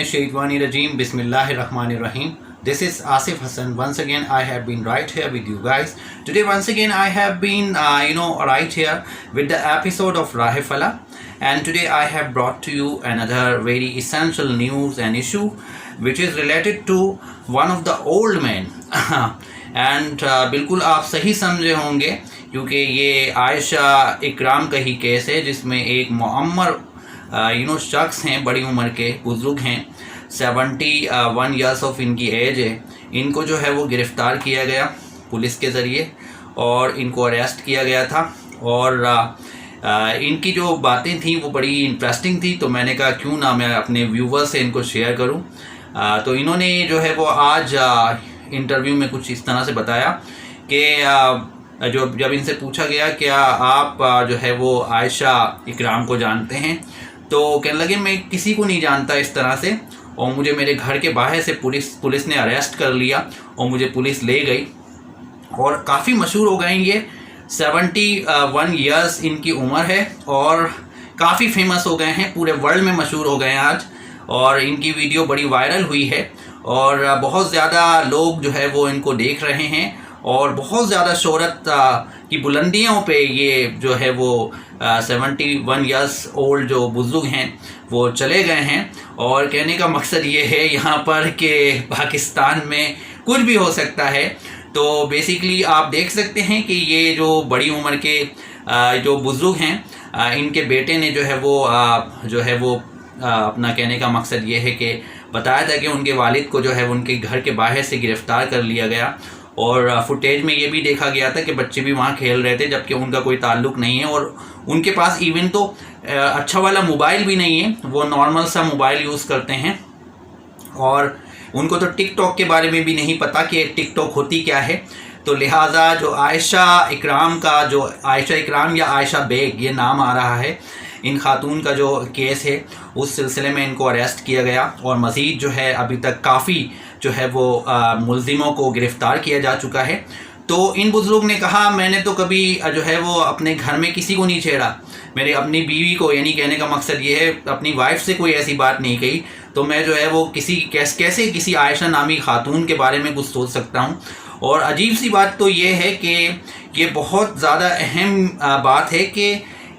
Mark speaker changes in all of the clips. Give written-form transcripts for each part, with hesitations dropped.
Speaker 1: Minash-Shaytanir-Rajeem. Bismillahir-Rahmanir-Rahim. This is Asif Hassan. Once again, I have been right here with you guys. Today, once again, I have been, right here with the episode of Rahe Fala. And today, I have brought to you another very essential news and issue, which is related to one of the old men. And बिल्कुल आप सही समझे होंगे क्योंकि ये आयशा इकराम का ही case है जिसमें एक मुअम्मर शख्स हैं, बड़ी उम्र के बुज़ुर्ग हैं, 71 ईयर्स ऑफ इनकी एज है। इनको जो है वो गिरफ़्तार किया गया पुलिस के ज़रिए और इनको अरेस्ट किया गया था। और इनकी जो बातें थी वो बड़ी इंटरेस्टिंग थी, तो मैंने कहा क्यों ना मैं अपने व्यूवर्स से इनको शेयर करूं। तो इन्होंने जो है वो आज इंटरव्यू में कुछ इस तरह से बताया कि जब इनसे पूछा गया कि आप जो है वो आयशा इकराम को जानते हैं, तो कहने लगे मैं किसी को नहीं जानता इस तरह से, और मुझे मेरे घर के बाहर से पुलिस ने अरेस्ट कर लिया और मुझे पुलिस ले गई। और काफ़ी मशहूर हो गए ये, 71 ईयर्स इनकी उम्र है और काफ़ी फेमस हो गए हैं, पूरे वर्ल्ड में मशहूर हो गए हैं आज। और इनकी वीडियो बड़ी वायरल हुई है और बहुत ज़्यादा लोग जो है वो इनको देख रहे हैं और बहुत ज़्यादा शोहरत की बुलंदियों पे ये जो है वो 71 ईयर्स ओल्ड जो बुज़ुर्ग हैं वो चले गए हैं। और कहने का मकसद ये है यहाँ पर कि पाकिस्तान में कुछ भी हो सकता है। तो बेसिकली आप देख सकते हैं कि ये जो बड़ी उम्र के जो बुज़ुर्ग हैं, इनके बेटे ने जो है वो अपना कहने का मकसद ये है कि बताया था कि उनके वालिद को जो है उनके घर के बाहर से गिरफ़्तार कर लिया गया। और फुटेज में ये भी देखा गया था कि बच्चे भी वहाँ खेल रहे थे जबकि उनका कोई ताल्लुक़ नहीं है, और उनके पास इवन तो अच्छा वाला मोबाइल भी नहीं है, वो नॉर्मल सा मोबाइल यूज़ करते हैं। और उनको तो टिक टॉक के बारे में भी नहीं पता कि टिक टॉक होती क्या है। तो लिहाजा जो आयशा इकराम या आयशा बेग ये नाम आ रहा है, इन खातून का जो केस है उस सिलसिले में इनको अरेस्ट किया गया। और मज़ीद जो है अभी तक काफ़ी जो है वो मुलज़िमों को गिरफ़्तार किया जा चुका है। तो इन बुज़ुर्ग ने कहा मैंने तो कभी जो है वो अपने घर में किसी को नहीं छेड़ा, मेरे अपनी बीवी को, यानी कहने का मकसद ये है अपनी वाइफ से कोई ऐसी बात नहीं कही, तो मैं जो है वो कैसे किसी आयशा नामी खातून के बारे में कुछ सोच सकता हूँ। और अजीब सी बात तो ये है कि ये बहुत ज़्यादा अहम बात है कि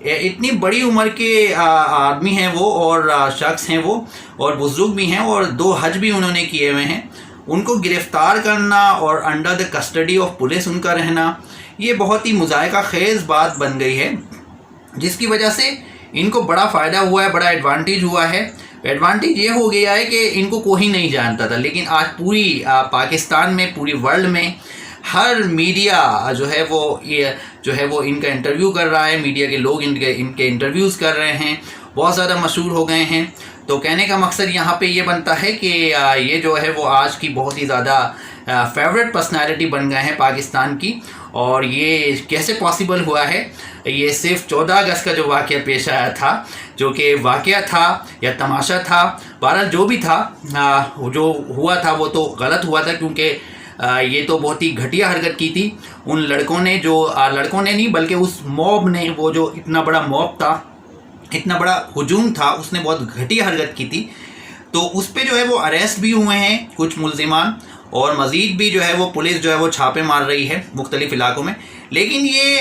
Speaker 1: इतनी बड़ी उम्र के आदमी हैं वो और शख्स हैं वो, और बुज़ुर्ग भी हैं और 2 हज भी उन्होंने किए हुए हैं। उनको गिरफ़्तार करना और under the custody of police उनका रहना, ये बहुत ही मुज़ायका खेज़ बात बन गई है, जिसकी वजह से इनको बड़ा फ़ायदा हुआ है, बड़ा एडवांटेज हुआ है। एडवांटेज ये हो गया है कि इनको कोई नहीं जानता था, लेकिन आज पूरी पाकिस्तान में, पूरी वर्ल्ड में हर मीडिया जो है वो इनका इंटरव्यू कर रहा है, मीडिया के लोग इनके इंटरव्यूज़ कर रहे हैं, बहुत ज़्यादा मशहूर हो गए हैं। तो कहने का मकसद यहाँ पे ये बनता है कि ये जो है वो आज की बहुत ही ज़्यादा फेवरेट पर्सनालिटी बन गए हैं पाकिस्तान की। और ये कैसे पॉसिबल हुआ है, ये सिर्फ 14 अगस्त का जो वाक़या पेश आया था, जो कि वाक़या था या तमाशा था, बहरहाल जो भी था, जो हुआ था वो तो गलत हुआ था, क्योंकि ये तो बहुत ही घटिया हरकत की थी उन लड़कों ने, लड़कों ने नहीं बल्कि उस मॉब ने, वो जो इतना बड़ा मॉब था, इतना बड़ा हुजूम था, उसने बहुत घटिया हरकत की थी। तो उस पे जो है वो अरेस्ट भी हुए हैं कुछ मुलज़िमान, और मज़ीद भी जो है वो पुलिस जो है वो छापे मार रही है मुख्तलिफ़ इलाकों में। लेकिन ये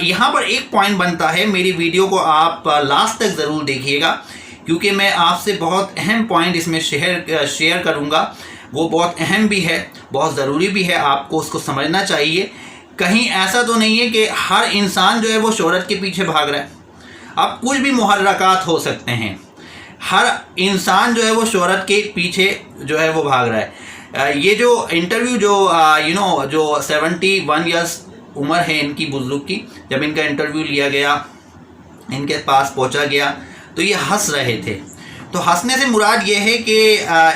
Speaker 1: यहाँ पर एक पॉइंट बनता है, मेरी वीडियो को आप लास्ट तक ज़रूर देखिएगा, क्योंकि मैं आपसे बहुत अहम पॉइंट इसमें शेयर करूँगा। वो बहुत अहम भी है, बहुत ज़रूरी भी है, आपको उसको समझना चाहिए। कहीं ऐसा तो नहीं है कि हर इंसान जो है वो शोहरत के पीछे भाग रहा है। अब कुछ भी मुहर्रकात हो सकते हैं, हर इंसान जो है वो शोहरत के पीछे जो है वो भाग रहा है। ये जो इंटरव्यू जो 71 ईयर्स उम्र है इनकी बुज़ुर्ग की, जब इनका इंटरव्यू लिया गया, इनके पास पहुंचा गया, तो ये हंस रहे थे। तो हंसने से मुराद ये है कि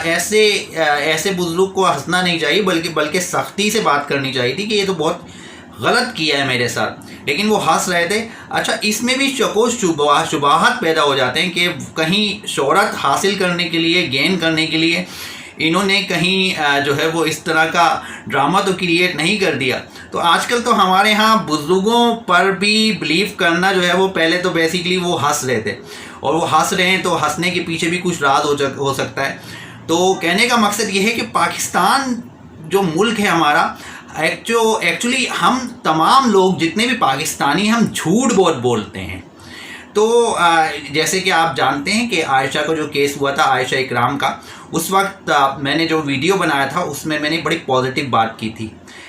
Speaker 1: ऐसे बुज़ुर्ग को हंसना नहीं चाहिए, बल्कि सख्ती से बात करनी चाहिए थी कि ये तो बहुत गलत किया है मेरे साथ, लेकिन वो हंस रहे थे। अच्छा, इसमें भी शको शुबाहत पैदा हो जाते हैं कि कहीं शोहरत हासिल करने के लिए, गेन करने के लिए इन्होंने कहीं जो है वो इस तरह का ड्रामा तो क्रिएट नहीं कर दिया। तो आजकल तो हमारे यहाँ बुज़ुर्गों पर भी बिलीव करना जो है वो, पहले तो बेसिकली वो हंस रहे थे, और वो हंस रहे हैं तो हंसने के पीछे भी कुछ राज हो सकता है। تو کہنے کا مقصد یہ ہے کہ پاکستان جو ملک ہے ہمارا، ایکچولی ہم تمام لوگ جتنے بھی پاکستانی ہیں، ہم جھوٹ بہت بولتے ہیں. تو جیسے کہ آپ جانتے ہیں کہ عائشہ کا جو کیس ہوا تھا، عائشہ اکرام کا، اس وقت میں نے جو ویڈیو بنایا تھا اس میں نے بڑی پازیٹیو بات کی تھی.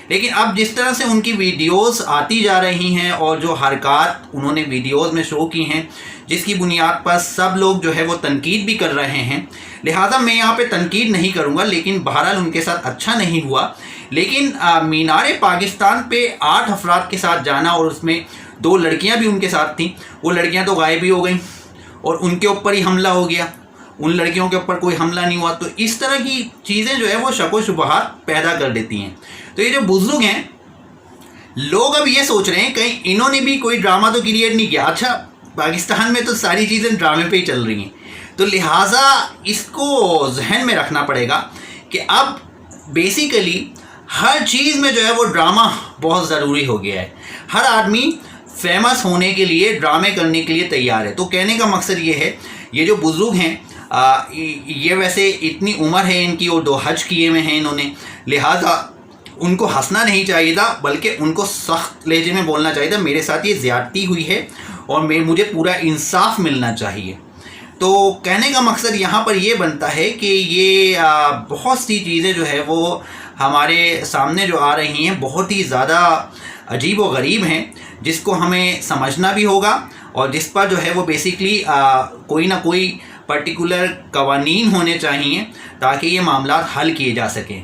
Speaker 1: لیکن اب جس طرح سے ان کی ویڈیوز آتی جا رہی ہیں اور جو حرکات انہوں نے ویڈیوز میں شو کی ہیں، جس کی بنیاد پر سب لوگ جو ہے وہ تنقید بھی کر رہے ہیں، لہٰذا میں یہاں پہ تنقید نہیں کروں گا. لیکن بہرحال ان کے ساتھ اچھا نہیں ہوا. لیکن مینار پاکستان پہ 8 افراد کے ساتھ جانا، اور اس میں 2 لڑکیاں بھی ان کے ساتھ تھیں، وہ لڑکیاں تو غائب ہی ہو گئیں اور ان کے اوپر ہی حملہ ہو گیا، ان لڑکیوں کے اوپر کوئی حملہ نہیں ہوا. تو اس طرح کی چیزیں جو ہے وہ شک و شبہات پیدا کر دیتی ہیں. تو یہ جو بزرگ ہیں، لوگ اب یہ سوچ رہے ہیں کہیں انہوں نے بھی کوئی ڈرامہ تو کریٹ نہیں کیا. اچھا، پاکستان میں تو ساری چیزیں ڈرامے پہ ہی چل رہی ہیں، تو لہٰذا اس کو ذہن میں رکھنا پڑے گا کہ اب بیسیکلی ہر چیز میں جو ہے وہ ڈرامہ بہت ضروری ہو گیا ہے. ہر آدمی فیمس ہونے کے لیے ڈرامے کرنے کے لیے تیار ہے. تو کہنے کا مقصد یہ ہے، یہ جو بزرگ ہیں، یہ ویسے اتنی عمر ہے ان کی اور 2 حج کیے ہوئے ہیں انہوں نے، لہٰذا ان کو ہنسنا نہیں چاہیے تھا، بلکہ ان کو سخت لہجے میں بولنا چاہیے تھا، میرے ساتھ یہ زیادتی ہوئی ہے اور مجھے پورا انصاف ملنا چاہیے. تو کہنے کا مقصد یہاں پر یہ بنتا ہے کہ یہ بہت سی چیزیں جو ہے وہ ہمارے سامنے جو آ رہی ہیں بہت ہی زیادہ عجیب و غریب ہیں، جس کو ہمیں سمجھنا بھی ہوگا اور جس پر جو ہے وہ بیسیکلی کوئی نہ کوئی پرٹیکولر قوانین ہونے چاہیے تاکہ یہ معاملات حل کیے جا سکیں.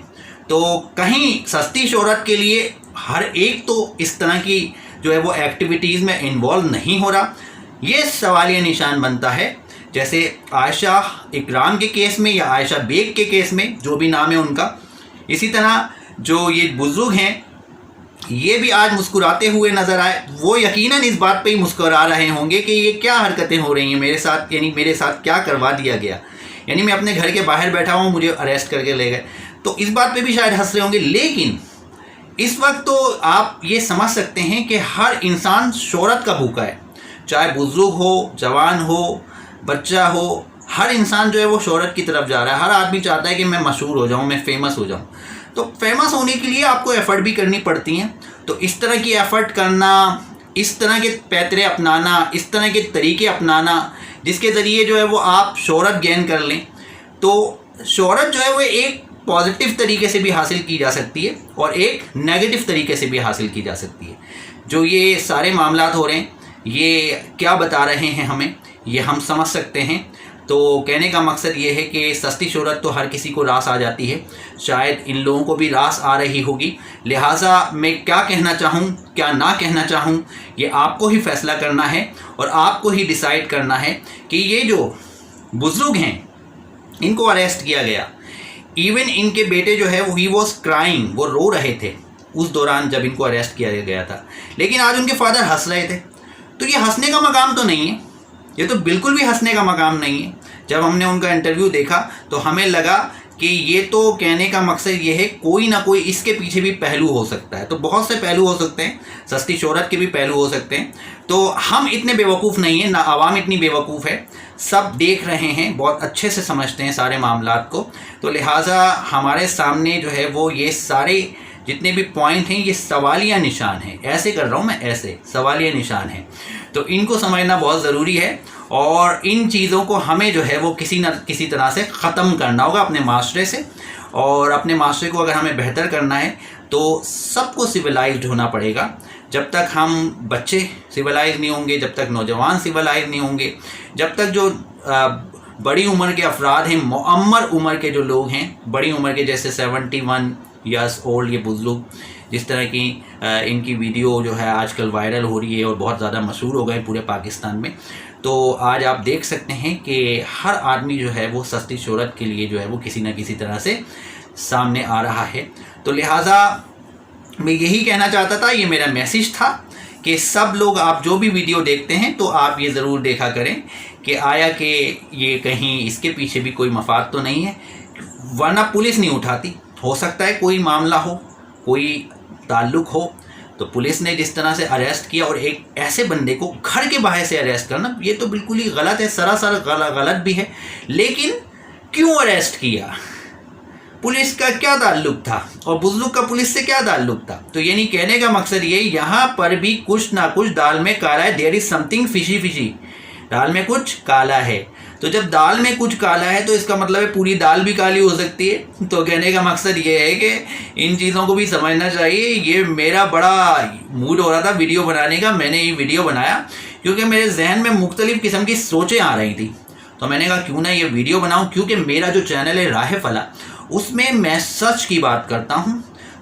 Speaker 1: تو کہیں سستی شہرت کے لیے ہر ایک تو اس طرح کی جو ہے وہ ایکٹیویٹیز میں انوالو نہیں ہو رہا. یہ سوالیہ نشان بنتا ہے، جیسے عائشہ اکرام کے کیس میں یا عائشہ بیگ کے کیس میں، جو بھی نام ہے ان کا. اسی طرح جو یہ بزرگ ہیں، یہ بھی آج مسکراتے ہوئے نظر آئے. وہ یقیناً اس بات پہ ہی مسکرا رہے ہوں گے کہ یہ کیا حرکتیں ہو رہی ہیں میرے ساتھ، یعنی میرے ساتھ کیا کروا دیا گیا، یعنی میں اپنے گھر کے باہر بیٹھا ہوں، مجھے اریسٹ کر کے لے گئے. تو اس بات پہ بھی شاید ہنس رہے ہوں گے. لیکن اس وقت تو آپ یہ سمجھ سکتے ہیں کہ ہر انسان شہرت کا بھوکا ہے، چاہے بزرگ ہو، جوان ہو، بچہ ہو، ہر انسان جو ہے وہ شہرت کی طرف جا رہا ہے. ہر آدمی چاہتا ہے کہ میں مشہور ہو جاؤں، میں فیمس ہو جاؤں. تو فیمس ہونے کے لیے آپ کو ایفرٹ بھی کرنی پڑتی ہیں. تو اس طرح کی ایفرٹ کرنا، اس طرح کے پیترے اپنانا، اس طرح کے طریقے اپنانا جس کے ذریعے جو ہے وہ آپ شہرت گین کر لیں. تو شہرت جو ہے وہ ایک پازیٹیو طریقے سے بھی حاصل کی جا سکتی ہے اور ایک نیگیٹو طریقے سے بھی حاصل کی جا سکتی ہے. جو یہ سارے معاملات ہو رہے ہیں، یہ کیا بتا رہے ہیں ہمیں، یہ ہم سمجھ سکتے ہیں. تو کہنے کا مقصد یہ ہے کہ سستی شہرت تو ہر کسی کو راس آ جاتی ہے، شاید ان لوگوں کو بھی راس آ رہی ہوگی. لہٰذا میں کیا کہنا چاہوں، کیا نہ کہنا چاہوں، یہ آپ کو ہی فیصلہ کرنا ہے اور آپ کو ہی ڈیسائیڈ کرنا ہے کہ یہ جو بزرگ ہیں ان کو اریسٹ کیا گیا. ایون ان کے بیٹے جو ہے ہی واز کرائنگ، وہ رو رہے تھے اس دوران جب ان کو اریسٹ کیا گیا تھا. لیکن آج ان کے فادر ہنس رہے تھے. تو یہ ہنسنے کا مقام تو نہیں ہے، یہ تو بالکل بھی ہنسنے کا مقام نہیں ہے. جب ہم نے ان کا انٹرویو دیکھا تو ہمیں لگا کہ یہ تو کہنے کا مقصد یہ ہے کوئی نہ کوئی اس کے پیچھے بھی پہلو ہو سکتا ہے. تو بہت سے پہلو ہو سکتے ہیں، سستی شہرت کے بھی پہلو ہو سکتے ہیں. تو ہم اتنے بیوقوف نہیں ہیں، نہ عوام اتنی بیوقوف ہے، سب دیکھ رہے ہیں، بہت اچھے سے سمجھتے ہیں سارے معاملات کو. تو لہٰذا ہمارے سامنے جو ہے وہ یہ سارے جتنے بھی پوائنٹ ہیں یہ سوالیہ نشان ہیں. ایسے کر رہا ہوں میں، ایسے سوالیہ نشان ہیں. تو ان کو سمجھنا بہت ضروری ہے اور ان چیزوں کو ہمیں جو ہے وہ کسی نہ کسی طرح سے ختم کرنا ہوگا اپنے معاشرے سے. اور اپنے معاشرے کو اگر ہمیں بہتر کرنا ہے تو سب کو سویلائزڈ ہونا پڑے گا. جب تک ہم بچے سویلائز نہیں ہوں گے، جب تک نوجوان سویلائز نہیں ہوں گے، جب تک جو بڑی عمر کے افراد ہیں، معمر عمر کے جو لوگ ہیں، بڑی عمر کے جیسے 71 ایئرس اولڈ یہ بزرگ، جس طرح کی ان کی ویڈیو جو ہے آج کل وائرل ہو رہی ہے اور بہت زیادہ مشہور ہو گئے پورے پاکستان میں. تو آج آپ دیکھ سکتے ہیں کہ ہر آدمی جو ہے وہ سستی شہرت کے لیے جو ہے وہ کسی نہ کسی طرح سے سامنے آ رہا ہے. تو لہٰذا میں یہی کہنا چاہتا تھا، یہ میرا میسیج تھا کہ سب لوگ آپ جو بھی ویڈیو دیکھتے ہیں تو آپ یہ ضرور دیکھا کریں کہ آیا کہ یہ کہیں اس کے پیچھے بھی کوئی مفاد تو نہیں ہے، ورنہ پولیس نہیں اٹھاتی. ہو سکتا ہے کوئی معاملہ ہو، کوئی تعلق ہو، تو پولیس نے جس طرح سے اریسٹ کیا، اور ایک ایسے بندے کو گھر کے باہر سے اریسٹ کرنا، یہ تو بالکل ہی غلط ہے، سراسر غلط بھی ہے. لیکن क्यों अरेस्ट किया, पुलिस का क्या ताल्लुक था और बुज़ुर्ग का पुलिस से क्या ताल्लुक था। तो यानी कहने का मकसद ये, यहाँ पर भी कुछ ना कुछ दाल में काला है, there is something fishy fishy, दाल में कुछ काला है। तो जब दाल में कुछ काला है तो इसका मतलब है पूरी दाल भी काली हो सकती है। तो कहने का मकसद ये है कि इन चीज़ों को भी समझना चाहिए। ये मेरा बड़ा मूड हो रहा था वीडियो बनाने का, मैंने ये वीडियो बनाया क्योंकि मेरे जहन में मुख्तलिफ़ किस्म की सोचें आ रही थी। तो मैंने कहा क्यों ना ये वीडियो बनाऊं, क्योंकि मेरा जो चैनल है राह फला, उसमें मैं सच की बात करता हूं,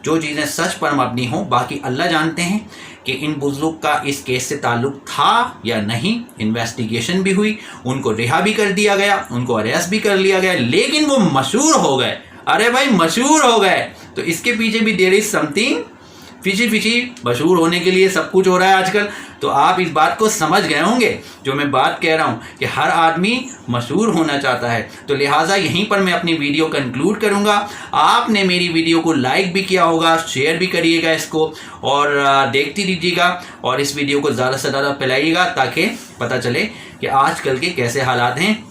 Speaker 1: जो चीज़ें सच पर मबनी हों। बाकी अल्लाह जानते हैं कि इन बुज़ुर्ग का इस केस से ताल्लुक़ था या नहीं। इन्वेस्टिगेशन भी हुई, उनको रिहा भी कर दिया गया, उनको अरेस्ट भी कर लिया गया, लेकिन वो मशहूर हो गए। अरे भाई मशहूर हो गए, तो इसके पीछे भी there is something fishy fishy. मशहूर होने के लिए सब कुछ हो रहा है आजकल। तो आप इस बात को समझ गए होंगे जो मैं बात कह रहा हूँ कि हर आदमी मशहूर होना चाहता है। तो लिहाजा यहीं पर मैं अपनी वीडियो कंक्लूड करूँगा। आपने मेरी वीडियो को लाइक भी किया होगा, शेयर भी करिएगा इसको, और देखती रहिएगा, और इस वीडियो को ज़्यादा से ज़्यादा फैलाइएगा ताकि पता चले कि आजकल के कैसे हालात हैं,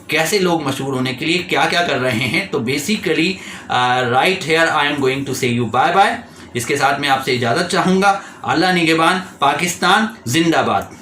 Speaker 1: कैसे लोग मशहूर होने के लिए क्या क्या कर रहे हैं। तो basically right here I am going to say you bye bye. इसके साथ मैं आपसे इजाज़त चाहूँगा। अल्लाह निगहबान, पाकिस्तान जिंदाबाद।